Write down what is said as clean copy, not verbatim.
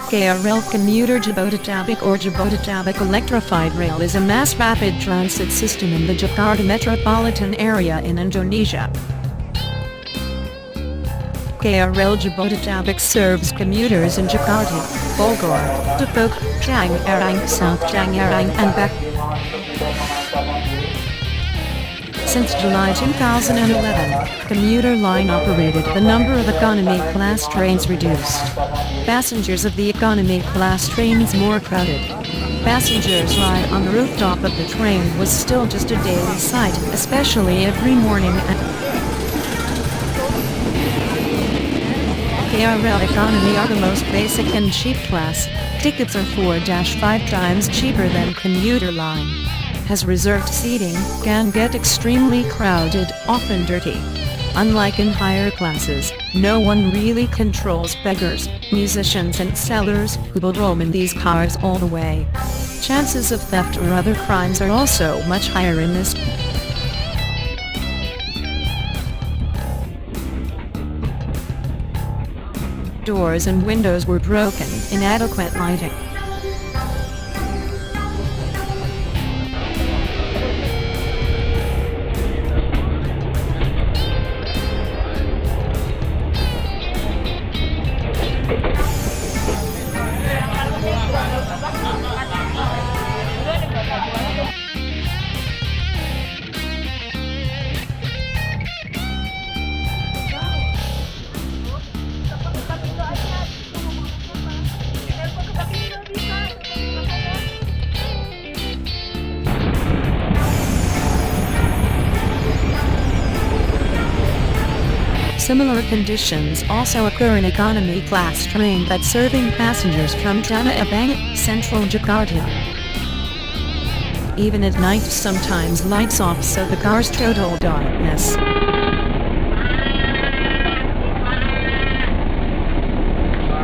KRL Commuter Jabodetabek or Jabodetabek electrified rail is a mass rapid transit system in the Jakarta metropolitan area in Indonesia. KRL Jabodetabek serves commuters in Jakarta, Bogor, Depok, Tangerang, South Tangerang and Bekasi. Since July 2011, Commuter Line operated, the number of economy class trains reduced. Passengers of the economy class trains more crowded. Passengers ride on the rooftop of the train was still just a daily sight, especially every morning at KRL Economy are the most basic and cheap class. Tickets are 4-5 times cheaper than Commuter Line. Has reserved seating, can get extremely crowded, often dirty. Unlike in higher classes, no one really controls beggars, musicians and sellers, who will roam in these cars all the way. Chances of theft or other crimes are also much higher in this. Doors and windows were broken, inadequate lighting. Similar conditions also occur in economy class train but serving passengers from Tanah Abang, central Jakarta. Even at night sometimes lights off so the car's total darkness.